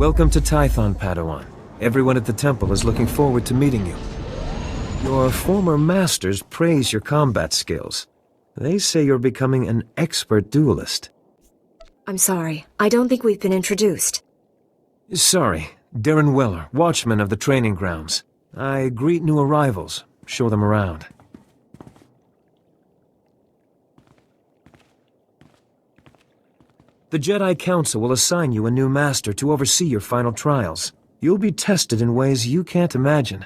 Welcome to Tython, Padawan. Everyone at the temple is looking forward to meeting you. Your former masters praise your combat skills. They say you're becoming an expert duelist. I'm sorry. I don't think we've been introduced. Sorry. Darren Weller, watchman of the training grounds. I greet new arrivals, show them around. The Jedi Council will assign you a new master to oversee your final trials. You'll be tested in ways you can't imagine.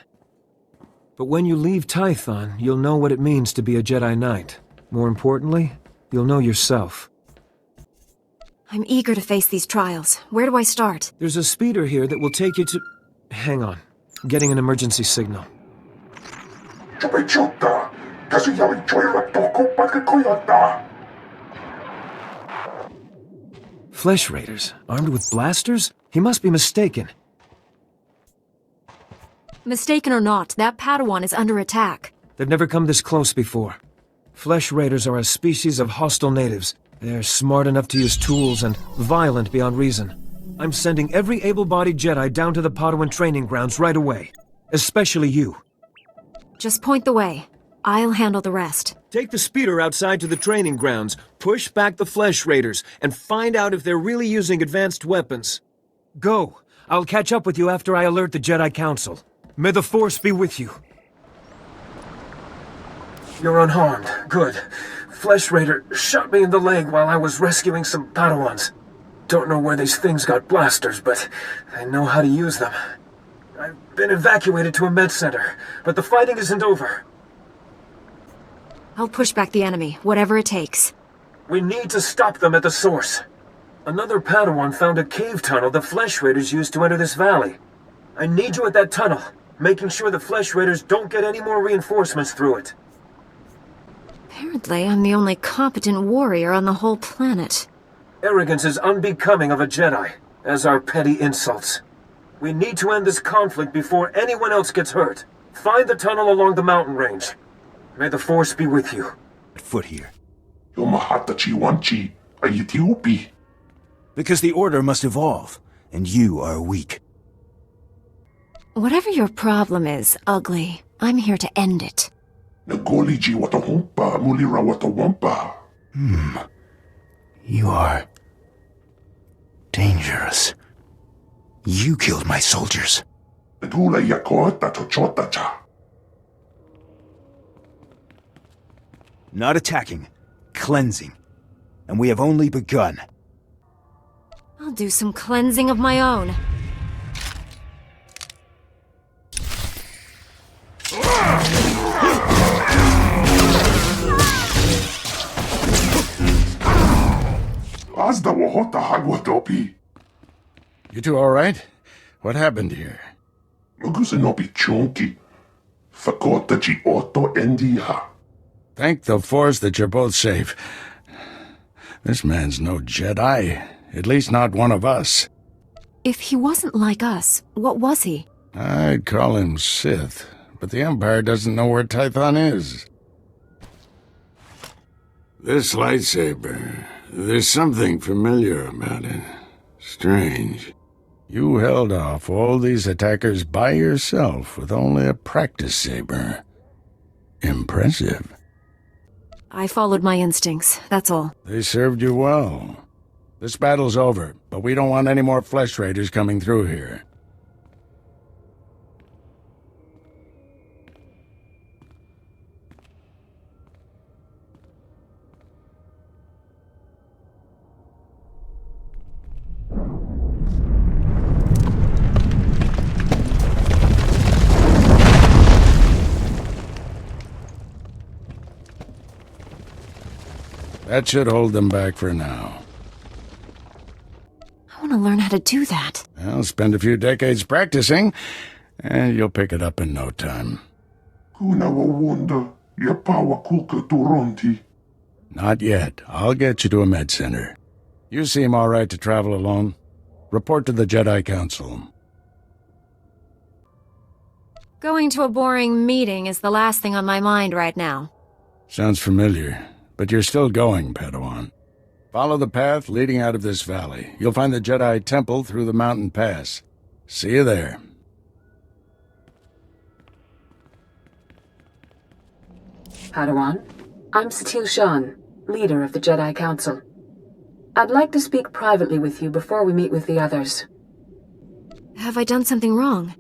But when you leave Tython, you'll know what it means to be a Jedi Knight. More importantly, you'll know yourself. I'm eager to face these trials. Where do I start? There's a speeder here that will take you to... Hang on. Getting an emergency signal. Flesh Raiders? Armed with blasters? He must be mistaken. Mistaken or not, that Padawan is under attack. They've never come this close before. Flesh Raiders are a species of hostile natives. They're smart enough to use tools and violent beyond reason. I'm sending every able-bodied Jedi down to the Padawan training grounds right away. Especially you. Just point the way. I'll handle the rest. Take the speeder outside to the training grounds, push back the Flesh Raiders, and find out if they're really using advanced weapons. Go. I'll catch up with you after I alert the Jedi Council. May the Force be with you. You're unharmed. Good. Flesh Raider shot me in the leg while I was rescuing some Padawans. Don't know where these things got blasters, but I know how to use them. I've been evacuated to a med center, but the fighting isn't over. I'll push back the enemy, whatever it takes. We need to stop them at the source. Another Padawan found a cave tunnel the Flesh Raiders used to enter this valley. I need you at that tunnel, making sure the Flesh Raiders don't get any more reinforcements through it. Apparently, I'm the only competent warrior on the whole planet. Arrogance is unbecoming of a Jedi, as are petty insults. We need to end this conflict before anyone else gets hurt. Find the tunnel along the mountain range. May the Force be with you. Foot here. Because the Order must evolve, and you are weak. Whatever your problem is, Ugly, I'm here to end it. You are... dangerous. You killed my soldiers. Not attacking, cleansing. And we have only begun. I'll do some cleansing of my own. You two all right? What happened here? Thank the Force that you're both safe. This man's no Jedi. At least not one of us. If he wasn't like us, what was he? I'd call him Sith, but the Empire doesn't know where Tython is. This lightsaber, there's something familiar about it. Strange. You held off all these attackers by yourself with only a practice saber. Impressive. I followed my instincts, that's all. They served you well. This battle's over, but we don't want any more Flesh Raiders coming through here. That should hold them back for now. I want to learn how to do that. Well, spend a few decades practicing, and you'll pick it up in no time. Not yet. I'll get you to a med center. You seem all right to travel alone. Report to the Jedi Council. Going to a boring meeting is the last thing on my mind right now. Sounds familiar, but you're still going, Padawan. Follow the path leading out of this valley. You'll find the Jedi Temple through the mountain pass. See you there. Padawan, I'm Satil Shan, leader of the Jedi Council. I'd like to speak privately with you before we meet with the others. Have I done something wrong?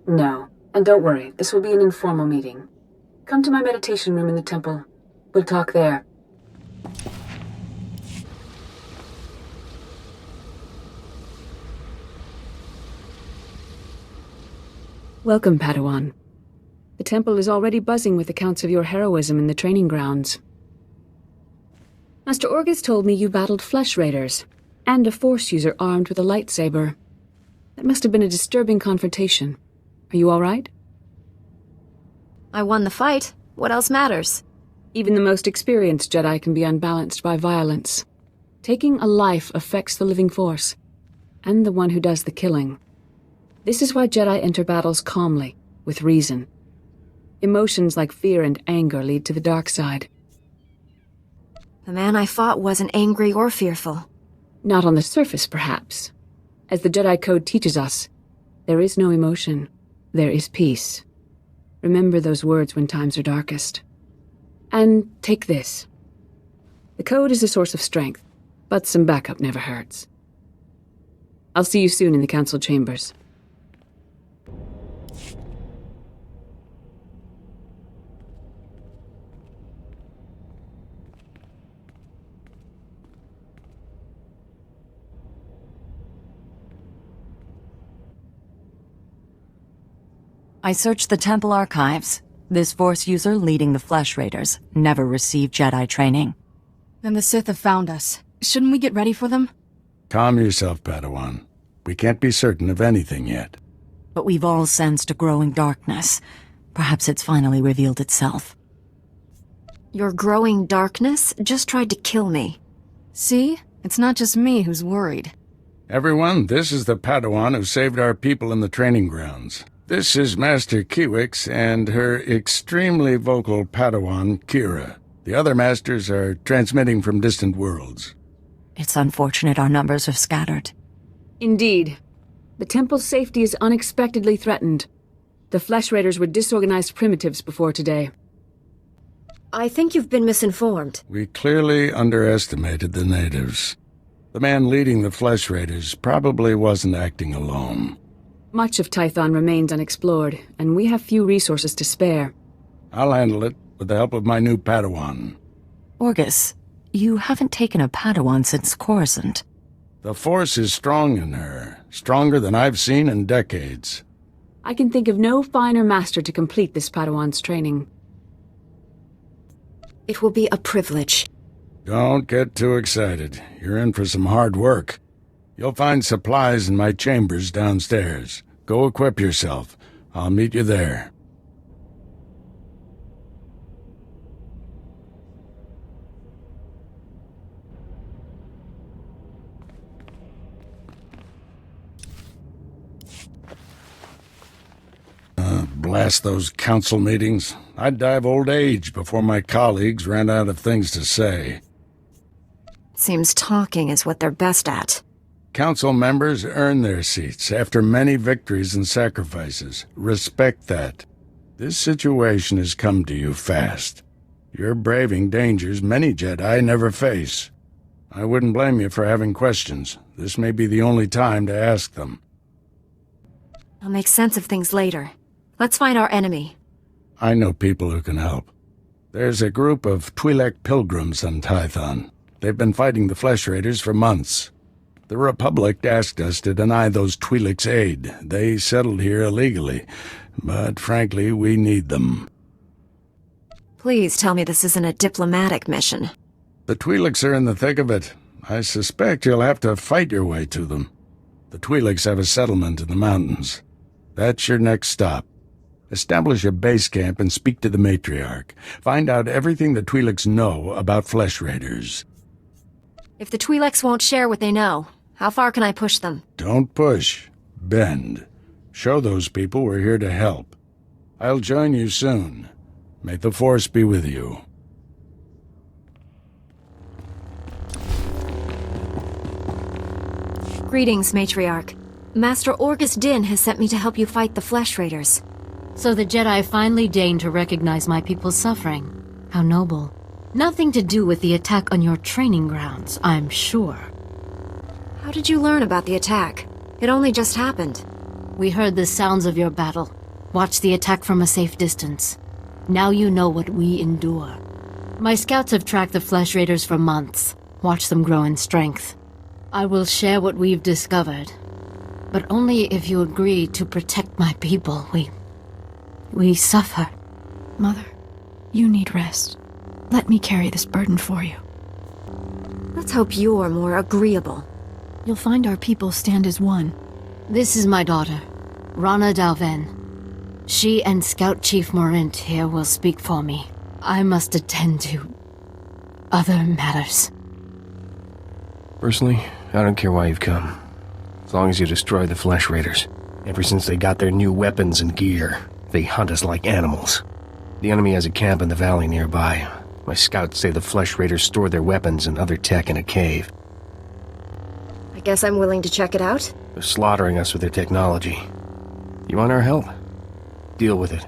No, and don't worry, this will be an informal meeting. Come to my meditation room in the temple. We'll talk there. Welcome, Padawan. The temple is already buzzing with accounts of your heroism in the training grounds. Master Orgus told me you battled flesh raiders, and a Force user armed with a lightsaber. That must have been a disturbing confrontation. Are you all right? I won the fight. What else matters? Even the most experienced Jedi can be unbalanced by violence. Taking a life affects the living Force, and the one who does the killing. This is why Jedi enter battles calmly, with reason. Emotions like fear and anger lead to the dark side. The man I fought wasn't angry or fearful. Not on the surface, perhaps. As the Jedi Code teaches us, there is no emotion, there is peace. Remember those words when times are darkest. And take this. The Code is a source of strength, but some backup never hurts. I'll see you soon in the Council chambers. I searched the temple archives. This Force user leading the Flesh Raiders never received Jedi training. Then the Sith have found us. Shouldn't we get ready for them? Calm yourself, Padawan. We can't be certain of anything yet. But we've all sensed a growing darkness. Perhaps it's finally revealed itself. Your growing darkness just tried to kill me. See? It's not just me who's worried. Everyone, this is the Padawan who saved our people in the training grounds. This is Master Kiwix and her extremely vocal Padawan, Kira. The other masters are transmitting from distant worlds. It's unfortunate our numbers are scattered. Indeed. The temple's safety is unexpectedly threatened. The Flesh Raiders were disorganized primitives before today. I think you've been misinformed. We clearly underestimated the natives. The man leading the Flesh Raiders probably wasn't acting alone. Much of Tython remains unexplored, and we have few resources to spare. I'll handle it with the help of my new Padawan. Orgus, you haven't taken a Padawan since Coruscant. The Force is strong in her, stronger than I've seen in decades. I can think of no finer master to complete this Padawan's training. It will be a privilege. Don't get too excited. You're in for some hard work. You'll find supplies in my chambers downstairs. Go equip yourself. I'll meet you there. Blast those council meetings. I'd die of old age before my colleagues ran out of things to say. Seems talking is what they're best at. Council members earn their seats after many victories and sacrifices. Respect that. This situation has come to you fast. You're braving dangers many Jedi never face. I wouldn't blame you for having questions. This may be the only time to ask them. I'll make sense of things later. Let's find our enemy. I know people who can help. There's a group of Twi'lek pilgrims on Tython. They've been fighting the Flesh Raiders for months. The Republic asked us to deny those Twi'leks aid. They settled here illegally, but frankly, we need them. Please tell me this isn't a diplomatic mission. The Twi'leks are in the thick of it. I suspect you'll have to fight your way to them. The Twi'leks have a settlement in the mountains. That's your next stop. Establish a base camp and speak to the matriarch. Find out everything the Twi'leks know about Flesh Raiders. If the Twi'leks won't share what they know, how far can I push them? Don't push. Bend. Show those people we're here to help. I'll join you soon. May the Force be with you. Greetings, Matriarch. Master Orgus Din has sent me to help you fight the Flesh Raiders. So the Jedi finally deigned to recognize my people's suffering. How noble. Nothing to do with the attack on your training grounds, I'm sure. How did you learn about the attack? It only just happened. We heard the sounds of your battle. Watched the attack from a safe distance. Now you know what we endure. My scouts have tracked the Flesh Raiders for months. Watched them grow in strength. I will share what we've discovered. But only if you agree to protect my people. We suffer. Mother, you need rest. Let me carry this burden for you. Let's hope you're more agreeable. You'll find our people stand as one. This is my daughter, Rana Dalven. She and Scout Chief Morint here will speak for me. I must attend to other matters. Personally, I don't care why you've come. As long as you destroy the Flesh Raiders. Ever since they got their new weapons and gear, they hunt us like animals. The enemy has a camp in the valley nearby. My scouts say the Flesh Raiders store their weapons and other tech in a cave. I guess I'm willing to check it out. They're slaughtering us with their technology. You want our help? Deal with it.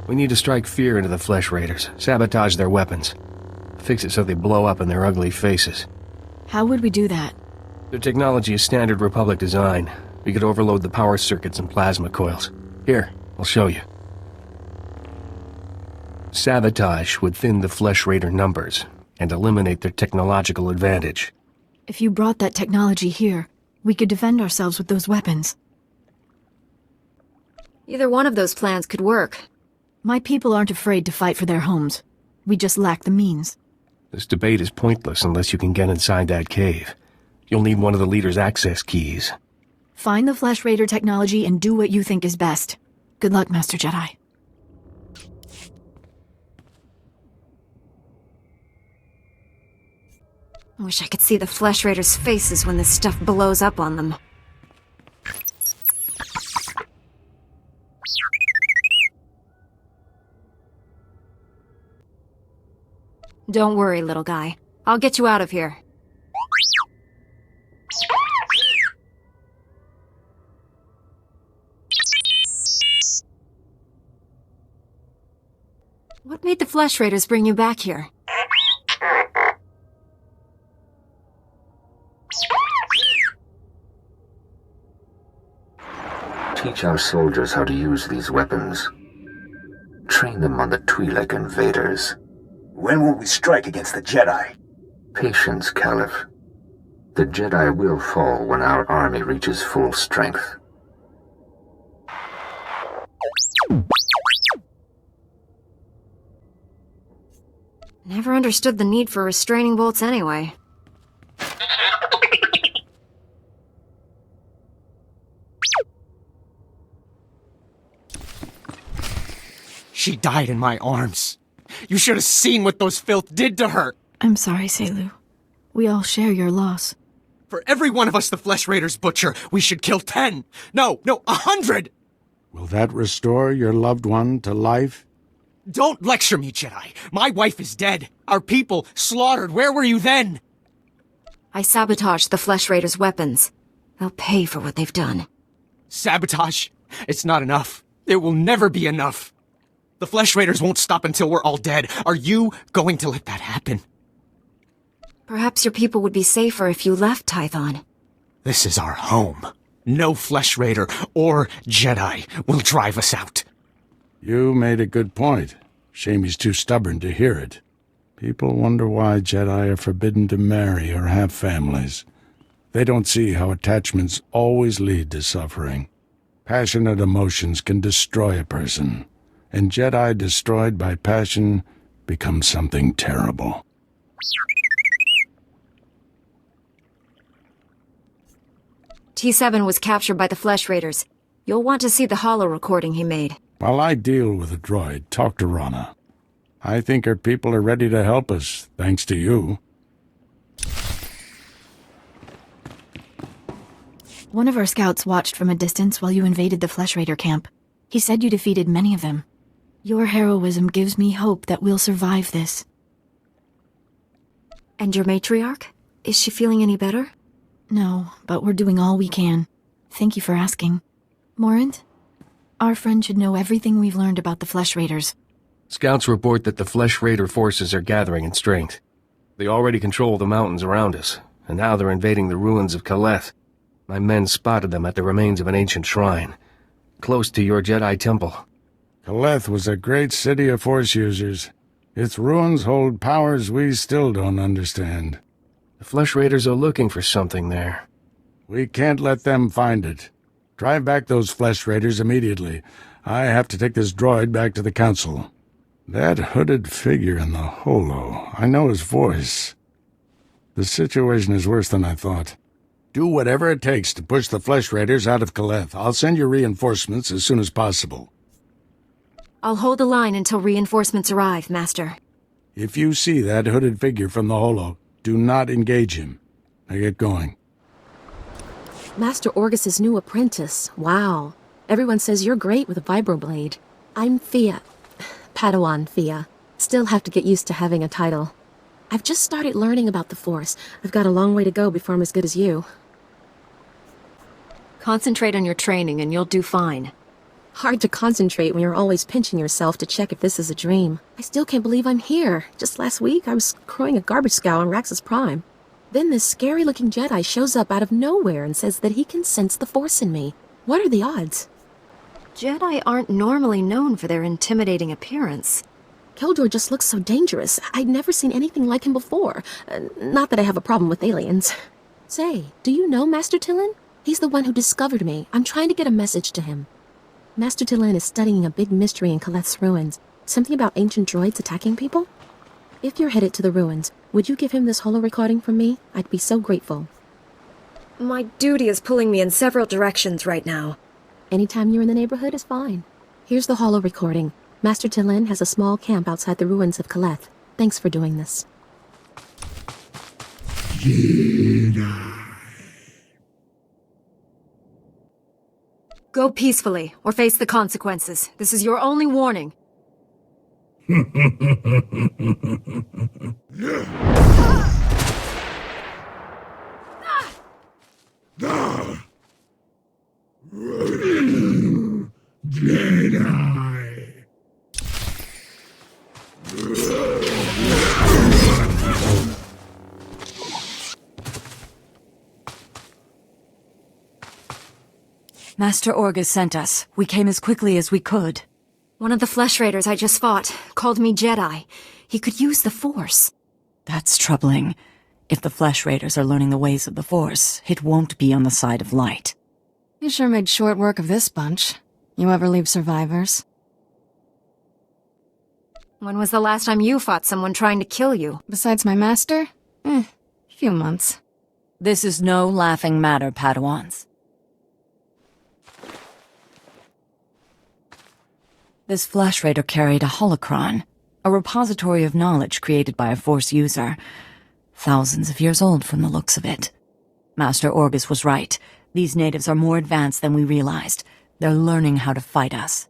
We need to strike fear into the Flesh Raiders, sabotage their weapons. Fix it so they blow up in their ugly faces. How would we do that? Their technology is standard Republic design. We could overload the power circuits and plasma coils. Here, I'll show you. Sabotage would thin the Flesh Raider numbers and eliminate their technological advantage. If you brought that technology here, we could defend ourselves with those weapons. Either one of those plans could work. My people aren't afraid to fight for their homes. We just lack the means. This debate is pointless unless you can get inside that cave. You'll need one of the leader's access keys. Find the Flesh Raider technology and do what you think is best. Good luck, Master Jedi. I wish I could see the Flesh Raiders' faces when this stuff blows up on them. Don't worry, little guy. I'll get you out of here. What made the Flesh Raiders bring you back here? Teach our soldiers how to use these weapons. Train them on the Twi'lek invaders. When will we strike against the Jedi? Patience, Kaleth. The Jedi will fall when our army reaches full strength. Never understood the need for restraining bolts anyway. She died in my arms. You should have seen what those filth did to her. I'm sorry, Selu. We all share your loss. For every one of us the Flesh Raiders butcher, we should kill 10. No, 100! Will that restore your loved one to life? Don't lecture me, Jedi. My wife is dead. Our people slaughtered. Where were you then? I sabotaged the Flesh Raiders' weapons. They'll pay for what they've done. Sabotage? It's not enough. It will never be enough. The Flesh Raiders won't stop until we're all dead. Are you going to let that happen? Perhaps your people would be safer if you left Tython. This is our home. No Flesh Raider or Jedi will drive us out. You made a good point. Shame he's too stubborn to hear it. People wonder why Jedi are forbidden to marry or have families. They don't see how attachments always lead to suffering. Passionate emotions can destroy a person, and Jedi destroyed by passion become something terrible. T7 was captured by the Flesh Raiders. You'll want to see the holo recording he made. While I deal with the droid, talk to Rana. I think her people are ready to help us, thanks to you. One of our scouts watched from a distance while you invaded the Flesh Raider camp. He said you defeated many of them. Your heroism gives me hope that we'll survive this. And your matriarch? Is she feeling any better? No, but we're doing all we can. Thank you for asking. Morant, our friend should know everything we've learned about the Flesh Raiders. Scouts report that the Flesh Raider forces are gathering in strength. They already control the mountains around us, and now they're invading the ruins of Kaleth. My men spotted them at the remains of an ancient shrine, close to your Jedi temple. Kaleth was a great city of Force users. Its ruins hold powers we still don't understand. The Flesh Raiders are looking for something there. We can't let them find it. Drive back those Flesh Raiders immediately. I have to take this droid back to the Council. That hooded figure in the holo, I know his voice. The situation is worse than I thought. Do whatever it takes to push the Flesh Raiders out of Kaleth. I'll send you reinforcements as soon as possible. I'll hold the line until reinforcements arrive, Master. If you see that hooded figure from the holo, do not engage him. Now get going. Master Orgus's new apprentice. Wow. Everyone says you're great with a vibroblade. I'm Fia. Padawan Fia. Still have to get used to having a title. I've just started learning about the Force. I've got a long way to go before I'm as good as you. Concentrate on your training and you'll do fine. Hard to concentrate when you're always pinching yourself to check if this is a dream. I still can't believe I'm here. Just last week, I was crowing a garbage scow on Raxus Prime. Then this scary-looking Jedi shows up out of nowhere and says that he can sense the Force in me. What are the odds? Jedi aren't normally known for their intimidating appearance. Keldor just looks so dangerous. I'd never seen anything like him before. Not that I have a problem with aliens. Say, do you know Master Tython? He's the one who discovered me. I'm trying to get a message to him. Master Tython is studying a big mystery in Kaleth's ruins. Something about ancient droids attacking people? If you're headed to the ruins, would you give him this holo recording from me? I'd be so grateful. My duty is pulling me in several directions right now. Anytime you're in the neighborhood is fine. Here's the holo recording. Master Tython has a small camp outside the ruins of Kaleth. Thanks for doing this. Jedi. Go peacefully, or face the consequences. This is your only warning. Jedi. Master Orgus sent us. We came as quickly as we could. One of the Flesh Raiders I just fought called me Jedi. He could use the Force. That's troubling. If the Flesh Raiders are learning the ways of the Force, it won't be on the side of light. You sure made short work of this bunch. You ever leave survivors? When was the last time you fought someone trying to kill you? Besides my master? Few months. This is no laughing matter, Padawans. This Flesh Raider carried a holocron, a repository of knowledge created by a Force user. Thousands of years old from the looks of it. Master Orgus was right. These natives are more advanced than we realized. They're learning how to fight us.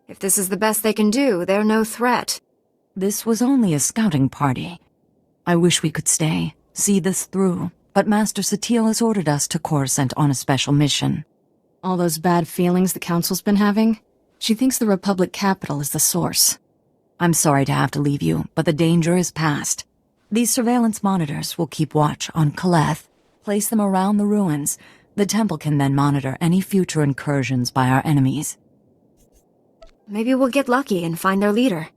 If this is the best they can do, they're no threat. This was only a scouting party. I wish we could stay, see this through, but Master SWTOR has ordered us to Coruscant on a special mission. All those bad feelings the Council's been having? She thinks the Republic capital is the source. I'm sorry to have to leave you, but the danger is past. These surveillance monitors will keep watch on Kaleth, place them around the ruins. The temple can then monitor any future incursions by our enemies. Maybe we'll get lucky and find their leader.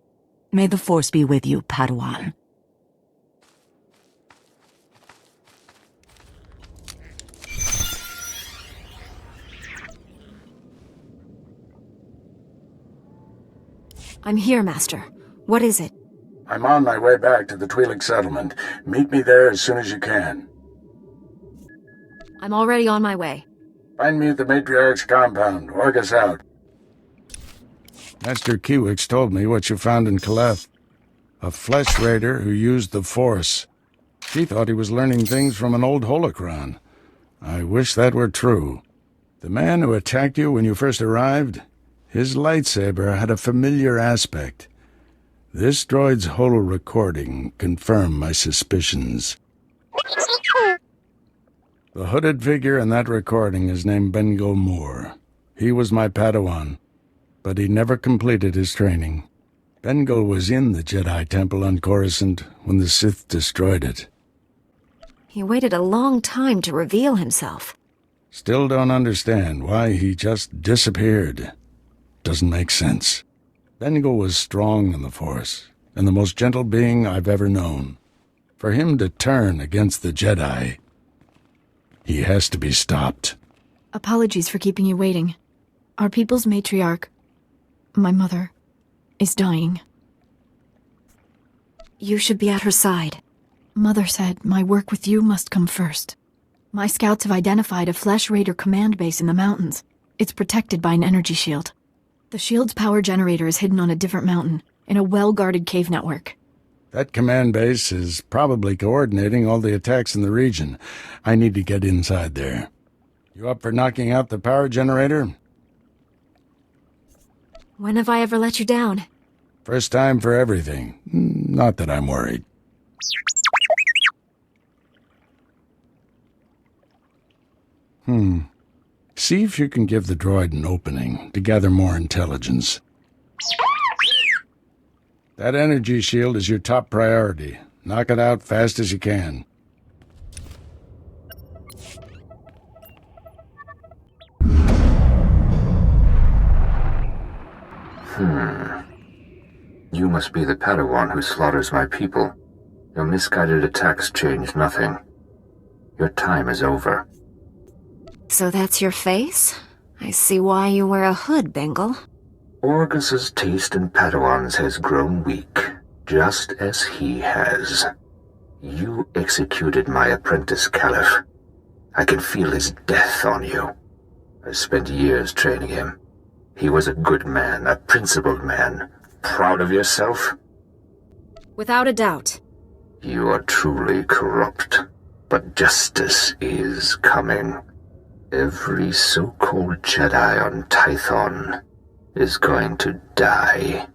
May the Force be with you, Padawan. I'm here, Master. What is it? I'm on my way back to the Twi'lek settlement. Meet me there as soon as you can. I'm already on my way. Find me at the Matriarch's compound. Orgus out. Master Kiwix told me what you found in Kaleth. A Flesh Raider who used the Force. She thought he was learning things from an old holocron. I wish that were true. The man who attacked you when you first arrived, his lightsaber had a familiar aspect. This droid's holo recording confirmed my suspicions. The hooded figure in that recording is named Bendo Moore. He was my Padawan, but he never completed his training. Bendo was in the Jedi Temple on Coruscant when the Sith destroyed it. He waited a long time to reveal himself. Still don't understand why he just disappeared. Doesn't make sense. Bendo was strong in the Force, and the most gentle being I've ever known. For him to turn against the Jedi, he has to be stopped. Apologies for keeping you waiting. Our people's matriarch, my mother, is dying. You should be at her side. Mother said my work with you must come first. My scouts have identified a Flesh Raider command base in the mountains. It's protected by an energy shield. The shield's power generator is hidden on a different mountain, in a well-guarded cave network. That command base is probably coordinating all the attacks in the region. I need to get inside there. You up for knocking out the power generator? When have I ever let you down? First time for everything. Not that I'm worried. See if you can give the droid an opening to gather more intelligence. That energy shield is your top priority. Knock it out fast as you can. You must be the Padawan who slaughters my people. Your misguided attacks change nothing. Your time is over. So that's your face? I see why you wear a hood, Bengal. Orgus's taste in Padawans has grown weak, just as he has. You executed my apprentice, Kaleth. I can feel his death on you. I spent years training him. He was a good man, a principled man. Proud of yourself? Without a doubt. You are truly corrupt, but justice is coming. Every so-called Jedi on Tython is going to die.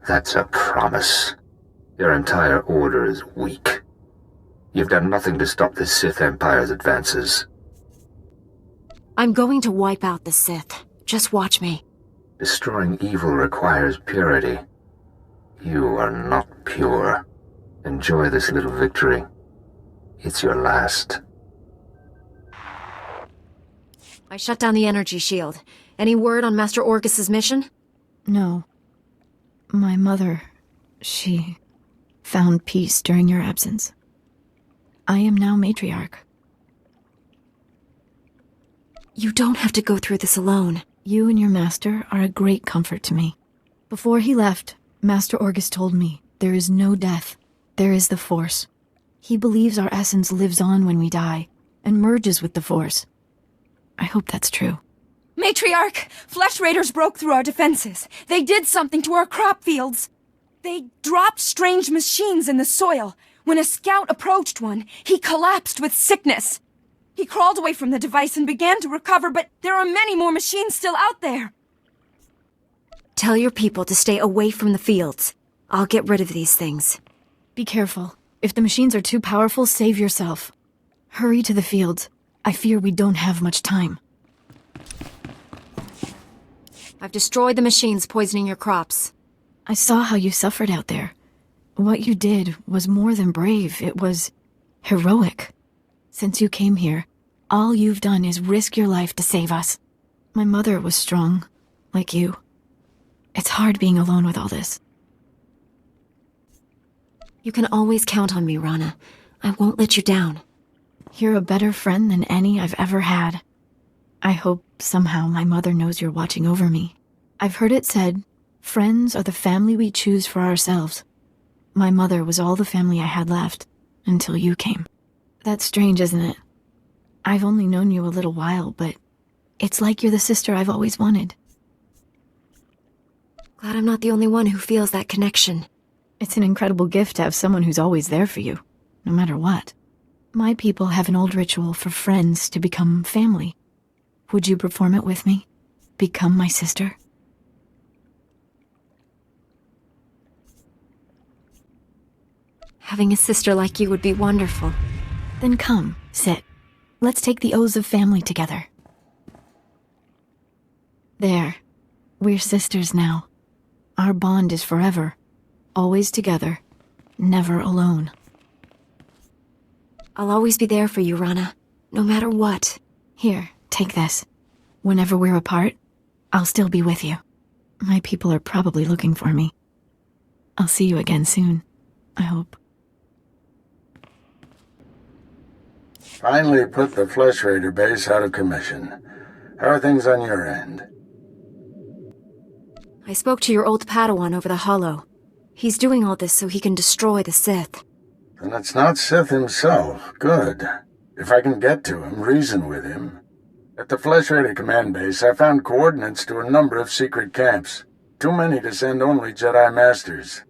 That's a promise. Your entire order is weak. You've done nothing to stop the Sith Empire's advances. I'm going to wipe out the Sith. Just watch me. Destroying evil requires purity. You are not pure. Enjoy this little victory. It's your last. I shut down the energy shield. Any word on Master Orgus's mission? No. My mother, she found peace during your absence. I am now matriarch. You don't have to go through this alone. You and your master are a great comfort to me. Before he left, Master Orgus told me there is no death. There is the Force. He believes our essence lives on when we die and merges with the Force. I hope that's true. Matriarch! Flesh Raiders broke through our defenses. They did something to our crop fields. They dropped strange machines in the soil. When a scout approached one, he collapsed with sickness. He crawled away from the device and began to recover, but there are many more machines still out there. Tell your people to stay away from the fields. I'll get rid of these things. Be careful. If the machines are too powerful, save yourself. Hurry to the fields. I fear we don't have much time. I've destroyed the machines poisoning your crops. I saw how you suffered out there. What you did was more than brave. It was heroic. Since you came here, all you've done is risk your life to save us. My mother was strong, like you. It's hard being alone with all this. You can always count on me, Rana. I won't let you down. You're a better friend than any I've ever had. I hope somehow my mother knows you're watching over me. I've heard it said, friends are the family we choose for ourselves. My mother was all the family I had left, until you came. That's strange, isn't it? I've only known you a little while, but it's like you're the sister I've always wanted. Glad I'm not the only one who feels that connection. It's an incredible gift to have someone who's always there for you, no matter what. My people have an old ritual for friends to become family. Would you perform it with me? Become my sister? Having a sister like you would be wonderful. Then come, sit. Let's take the oaths of family together. There. We're sisters now. Our bond is forever. Always together. Never alone. I'll always be there for you, Rana. No matter what. Here, take this. Whenever we're apart, I'll still be with you. My people are probably looking for me. I'll see you again soon. I hope. Finally put the Flesh Raider base out of commission. How are things on your end? I spoke to your old Padawan over the Hollow. He's doing all this so he can destroy the Sith. Then it's not Sith himself. Good. If I can get to him, reason with him. At the Flesh Raider command base, I found coordinates to a number of secret camps. Too many to send only Jedi Masters.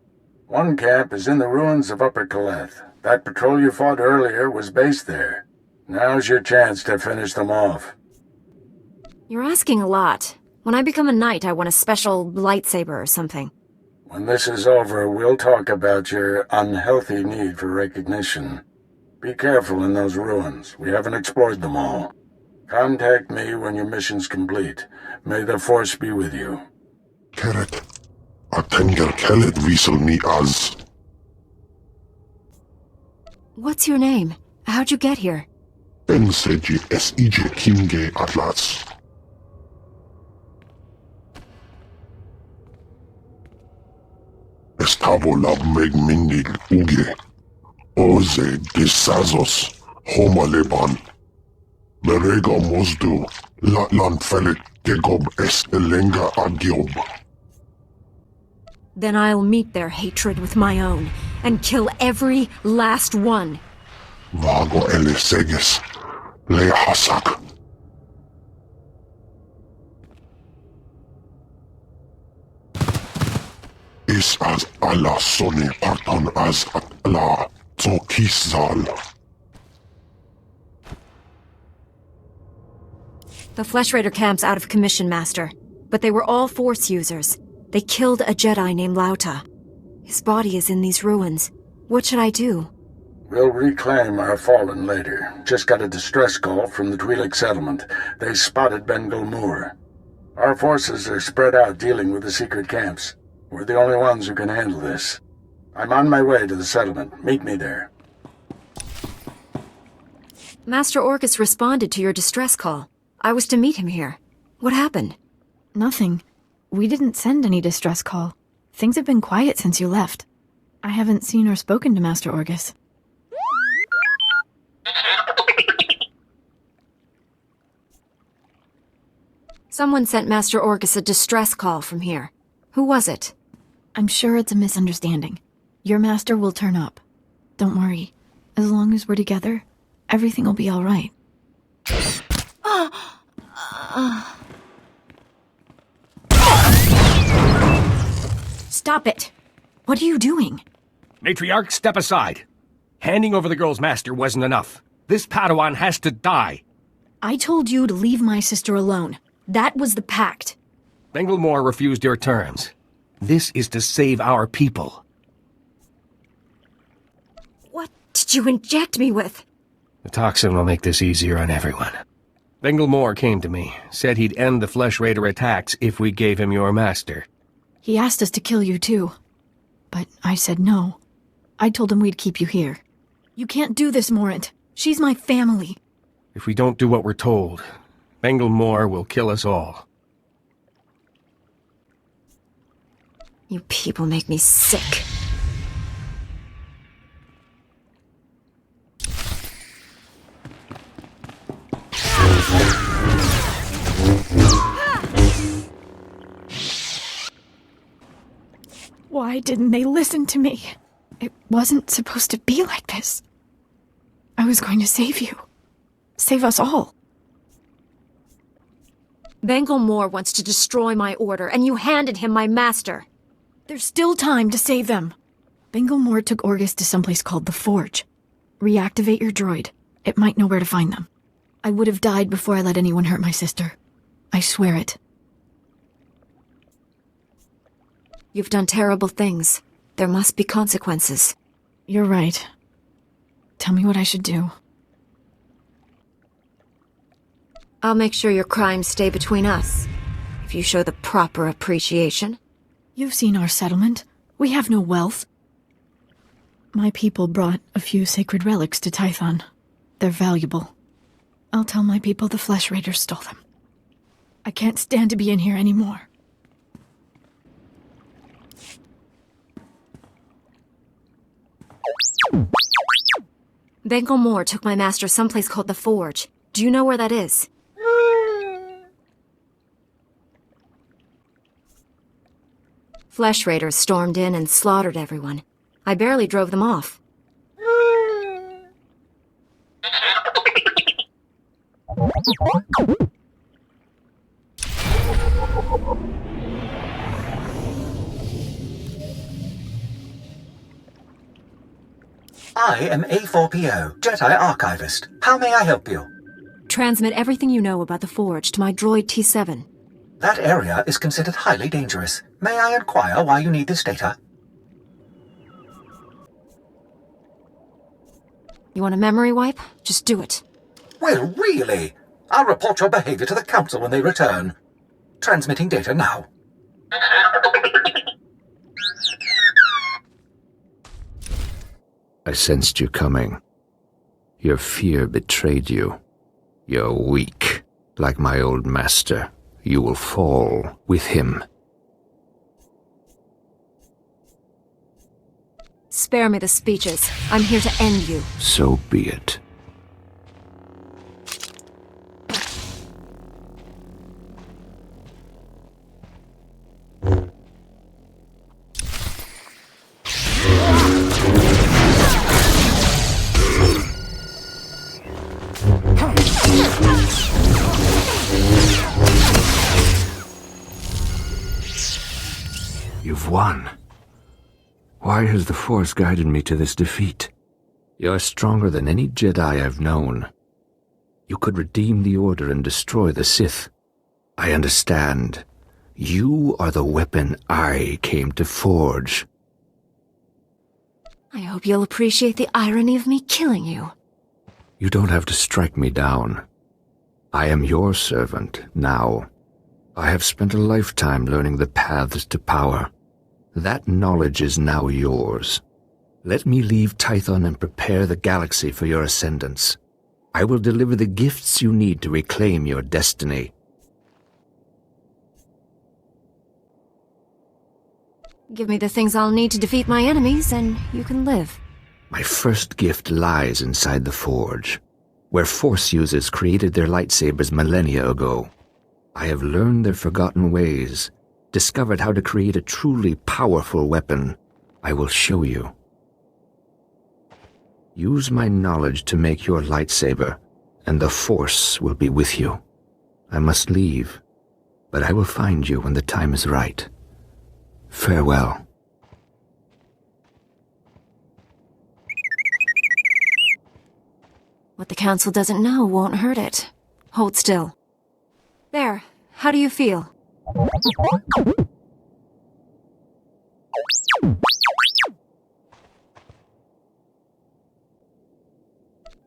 One camp is in the ruins of Upper Kaleth. That patrol you fought earlier was based there. Now's your chance to finish them off. You're asking a lot. When I become a knight, I want a special lightsaber or something. When this is over, we'll talk about your unhealthy need for recognition. Be careful in those ruins. We haven't explored them all. Contact me when your mission's complete. May the Force be with you. Kaleth. Atenger Kaleth visel ni az. What's your name? How'd you get here? Benseji SEJ Kimge Atlas. Estavo lab megmingil uge. Oze desazos. Homaleban. Merega mozdu. Latlan felet gegob es elenga agiob. Then I'll meet their hatred with my own, and kill every last one. Vago eleseges. Le hasak. Is as Allah soni parton as Allah zokizal. The Flesh Raider camp's out of commission, Master. But they were all Force users. They killed a Jedi named Lauta. His body is in these ruins. What should I do? We'll reclaim our fallen later. Just got a distress call from the Twi'lek settlement. They spotted Bendo. Our forces are spread out dealing with the secret camps. We're the only ones who can handle this. I'm on my way to the settlement. Meet me there. Master Orcus responded to your distress call. I was to meet him here. What happened? Nothing. We didn't send any distress call. Things have been quiet since you left. I haven't seen or spoken to Master Orcus. Someone sent Master Orcus a distress call from here. Who was it? I'm sure it's a misunderstanding. Your master will turn up. Don't worry. As long as we're together, everything will be all right. Stop it! What are you doing? Matriarch, step aside. Handing over the girl's master wasn't enough. This Padawan has to die. I told you to leave my sister alone. That was the pact. Bengilmore refused your terms. This is to save our people. What did you inject me with? The toxin will make this easier on everyone. Bengilmore came to me, said he'd end the Flesh Raider attacks if we gave him your master. He asked us to kill you too. But I said no. I told him we'd keep you here. You can't do this, Morant. She's my family. If we don't do what we're told, Bengilmore will kill us all. You people make me sick. Why didn't they listen to me? It wasn't supposed to be like this. I was going to save you. Save us all. Bengilmore wants to destroy my order, and you handed him my master. There's still time to save them. Bengilmore took Orgus to someplace called the Forge. Reactivate your droid. It might know where to find them. I would have died before I let anyone hurt my sister. I swear it. You've done terrible things. There must be consequences. You're right. Tell me what I should do. I'll make sure your crimes stay between us, if you show the proper appreciation. You've seen our settlement. We have no wealth. My people brought a few sacred relics to Tython. They're valuable. I'll tell my people the Flesh Raiders stole them. I can't stand to be in here anymore. Bengal Moore took my master someplace called the Forge. Do you know where that is? Flesh Raiders stormed in and slaughtered everyone. I barely drove them off. I am A4PO, Jedi Archivist. How may I help you? Transmit everything you know about the Forge to my droid T7. That area is considered highly dangerous. May I inquire why you need this data? You want a memory wipe? Just do it. Well, really? I'll report your behavior to the Council when they return. Transmitting data now. I sensed you coming. Your fear betrayed you. You're weak, like my old master. You will fall with him. Spare me the speeches. I'm here to end you. So be it. You've won. Why has the Force guided me to this defeat? You're stronger than any Jedi I've known. You could redeem the Order and destroy the Sith. I understand. You are the weapon I came to forge. I hope you'll appreciate the irony of me killing you. You don't have to strike me down. I am your servant now. I have spent a lifetime learning the paths to power. That knowledge is now yours. Let me leave Tython and prepare the galaxy for your ascendance. I will deliver the gifts you need to reclaim your destiny. Give me the things I'll need to defeat my enemies, and you can live. My first gift lies inside the Forge, where Force users created their lightsabers millennia ago. I have learned their forgotten ways, discovered how to create a truly powerful weapon. I will show you. Use my knowledge to make your lightsaber, and the Force will be with you. I must leave, but I will find you when the time is right. Farewell. What the Council doesn't know won't hurt it. Hold still. There. How do you feel?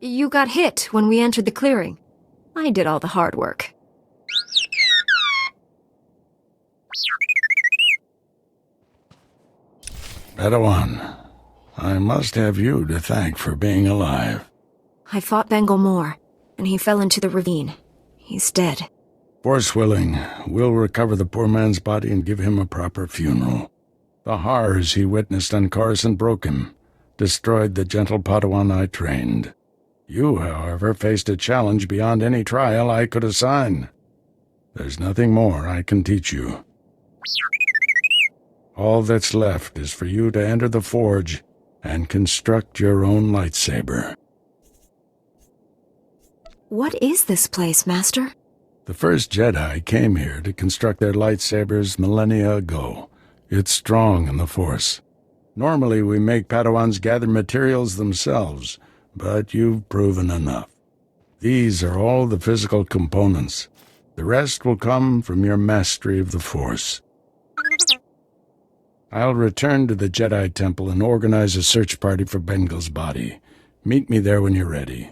You got hit when we entered the clearing. I did all the hard work. Padawan, I must have you to thank for being alive. I fought Bengal Moore, and he fell into the ravine. He's dead. Force willing, we'll recover the poor man's body and give him a proper funeral. The horrors he witnessed on Coruscant broke him, destroyed the gentle Padawan I trained. You, however, faced a challenge beyond any trial I could assign. There's nothing more I can teach you. All that's left is for you to enter the Forge and construct your own lightsaber. What is this place, Master? The first Jedi came here to construct their lightsabers millennia ago. It's strong in the Force. Normally we make Padawans gather materials themselves, but you've proven enough. These are all the physical components. The rest will come from your mastery of the Force. I'll return to the Jedi Temple and organize a search party for Bengal's body. Meet me there when you're ready.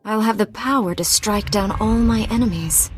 I'll have the power to strike down all my enemies.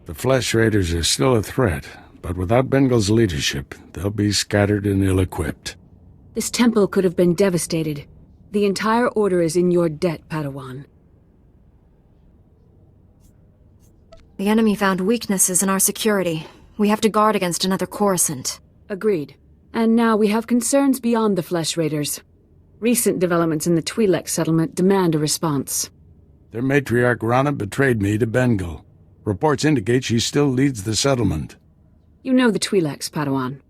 The Flesh Raiders are still a threat, but without Bengal's leadership, they'll be scattered and ill-equipped. This temple could have been devastated. The entire order is in your debt, Padawan. The enemy found weaknesses in our security. We have to guard against another Coruscant. Agreed. And now we have concerns beyond the Flesh Raiders. Recent developments in the Twi'lek settlement demand a response. Their matriarch Rana betrayed me to Bengal. Reports indicate she still leads the settlement. You know the Twi'leks, Padawan.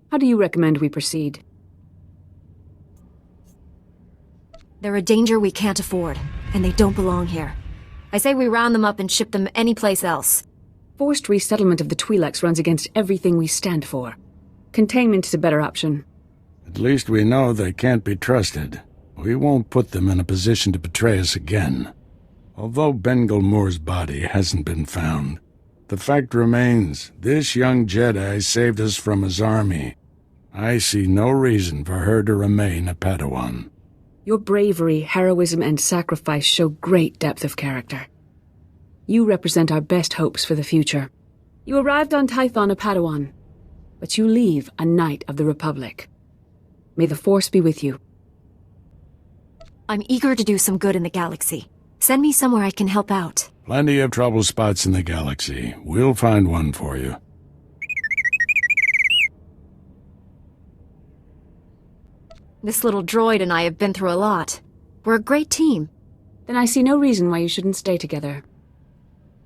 How do you recommend we proceed? They're a danger we can't afford, and they don't belong here. I say we round them up and ship them anyplace else. Forced resettlement of the Twi'leks runs against everything we stand for. Containment is a better option. At least we know they can't be trusted. We won't put them in a position to betray us again. Although Bengal Moore's body hasn't been found, the fact remains this young Jedi saved us from his army. I see no reason for her to remain a Padawan. Your bravery, heroism, and sacrifice show great depth of character. You represent our best hopes for the future. You arrived on Tython a Padawan, but you leave a Knight of the Republic. May the Force be with you. I'm eager to do some good in the galaxy. Send me somewhere I can help out. Plenty of trouble spots in the galaxy. We'll find one for you. This little droid and I have been through a lot. We're a great team. Then I see no reason why you shouldn't stay together.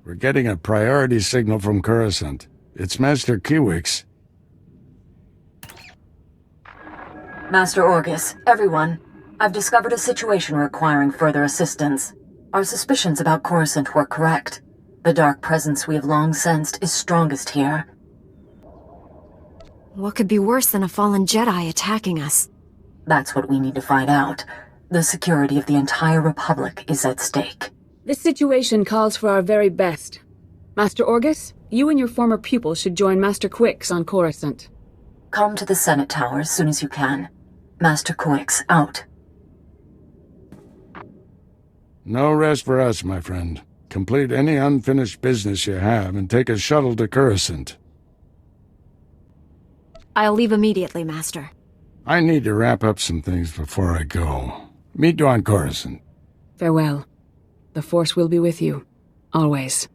We're getting a priority signal from Coruscant. It's Master Kiwix. Master Orgus, everyone. I've discovered a situation requiring further assistance. Our suspicions about Coruscant were correct. The dark presence we have long sensed is strongest here. What could be worse than a fallen Jedi attacking us? That's what we need to find out. The security of the entire Republic is at stake. This situation calls for our very best. Master Orgus, you and your former pupil should join Master Quix on Coruscant. Come to the Senate Tower as soon as you can. Master Quix, out. No rest for us, my friend. Complete any unfinished business you have and take a shuttle to Coruscant. I'll leave immediately, Master. I need to wrap up some things before I go. Meet you on Coruscant. Farewell. The Force will be with you. Always.